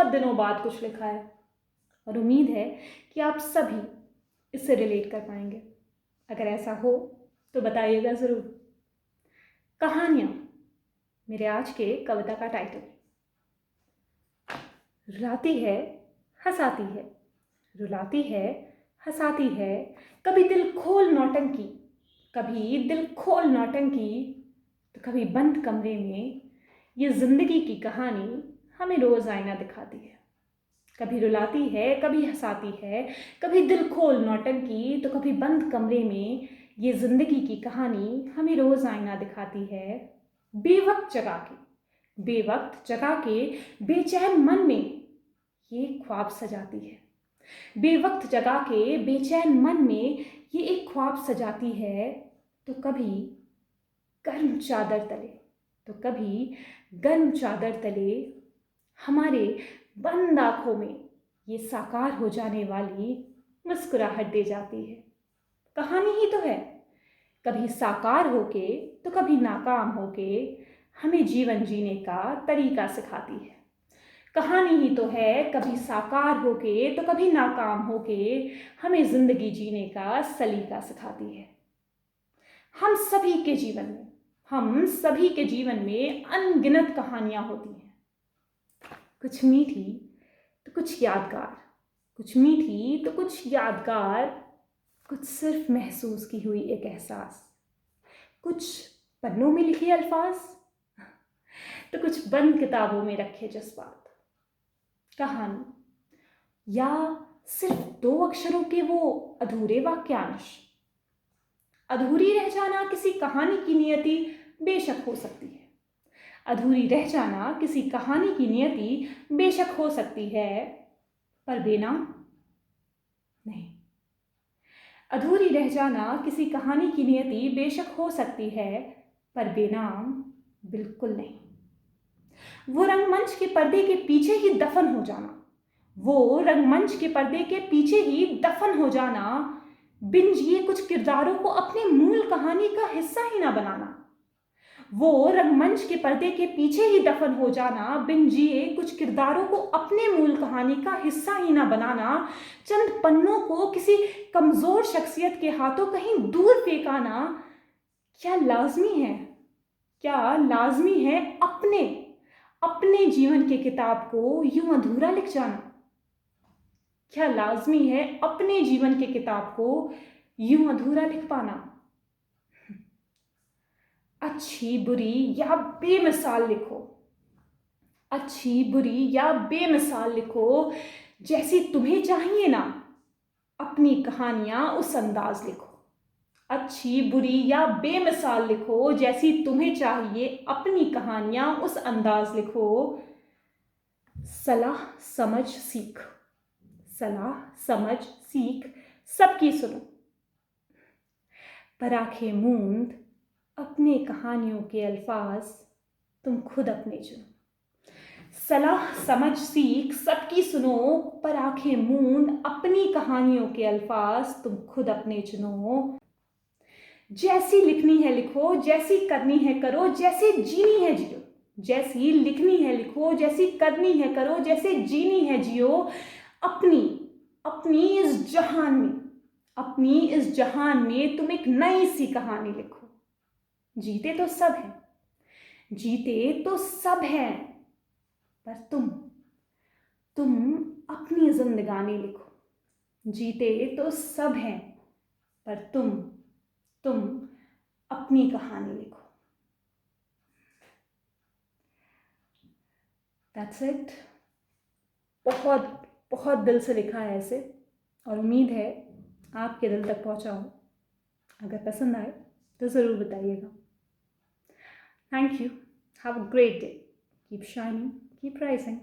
बहुत दिनों बाद कुछ लिखा है और उम्मीद है कि आप सभी इससे रिलेट कर पाएंगे। अगर ऐसा हो तो बताइएगा ज़रूर। कहानियाँ, मेरे आज के कविता का टाइटल। रुलाती है, हंसाती है, रुलाती है, हंसाती है, कभी दिल खोल नौटंकी, कभी दिल खोल नौटंकी, तो कभी बंद कमरे में ये जिंदगी की कहानी हमें रोज़ आईना दिखाती है। कभी रुलाती है, कभी हंसाती है, कभी दिल खोल नौटंकी, तो कभी बंद कमरे में ये जिंदगी की कहानी हमें रोज़ आईना दिखाती है। बेवक्त जगा के बेचैन मन में ये ख्वाब सजाती है। बेवक्त जगा के बेचैन मन में ये एक ख्वाब सजाती है। तो कभी गर्म चादर तले, तो कभी गर्म चादर तले हमारे बंद आँखों में ये साकार हो जाने वाली मुस्कुराहट दे जाती है। कहानी ही तो है, कभी साकार होके तो कभी नाकाम होके हमें जीवन जीने का तरीका सिखाती है। कहानी ही तो है, कभी साकार होके तो कभी नाकाम होके हमें जिंदगी जीने का सलीका सिखाती है। हम सभी के जीवन में अनगिनत कहानियां होती हैं, कुछ मीठी तो कुछ यादगार, कुछ मीठी तो कुछ यादगार, कुछ सिर्फ महसूस की हुई एक एहसास, कुछ पन्नों में लिखे अल्फाज तो कुछ बंद किताबों में रखे जज्बात। कहानी या सिर्फ 2 अक्षरों के वो अधूरे वाक्यांश। अधूरी रह जाना किसी कहानी की नियति बेशक हो सकती है। अधूरी रह जाना किसी कहानी की नियति बेशक हो सकती है, पर बेनाम नहीं। अधूरी रह जाना किसी कहानी की नियति बेशक हो सकती है, पर बेनाम बिल्कुल नहीं। वो रंगमंच के पर्दे के पीछे ही दफन हो जाना, वो रंगमंच के पर्दे के पीछे ही दफन हो जाना, बिन जिए कुछ किरदारों को अपने मूल कहानी का हिस्सा ही ना बनाना। वो रंगमंच के पर्दे के पीछे ही दफन हो जाना, बिन जिए कुछ किरदारों को अपने मूल कहानी का हिस्सा ही ना बनाना, चंद पन्नों को किसी कमजोर शख्सियत के हाथों कहीं दूर फेंकाना। क्या लाजमी है अपने जीवन के किताब को यूं अधूरा लिख जाना? क्या लाजमी है अपने जीवन के किताब को यूं अधूरा लिख पाना? अच्छी बुरी या बेमिसाल लिखो, अच्छी बुरी या बेमिसाल लिखो, जैसी तुम्हें चाहिए ना अपनी कहानियां उस अंदाज लिखो। अच्छी बुरी या बेमिसाल लिखो, जैसी तुम्हें चाहिए अपनी कहानियां उस अंदाज लिखो। सलाह समझ सीख सबकी सुनो, पर आंखें मूंद अपने कहानियों के अल्फाज तुम खुद अपने चुनो। सलाह समझ सीख सबकी सुनो, पर आंखें मूंद अपनी कहानियों के अल्फाज तुम खुद अपने चुनो। जैसी लिखनी है लिखो, जैसी करनी है करो, जैसे जीनी है जियो। जैसी लिखनी है लिखो, जैसी करनी है करो, जैसे जीनी है जियो। अपनी इस जहान में तुम एक नई सी कहानी लिखो। जीते तो सब हैं, पर तुम अपनी जिंदगानी लिखो। जीते तो सब हैं, पर तुम अपनी कहानी लिखो। That's it. बहुत बहुत दिल से लिखा है ऐसे, और उम्मीद है आपके दिल तक पहुंचा हो। अगर पसंद आए तो ज़रूर बताइएगा। Thank you. Have a great day. Keep shining, keep rising.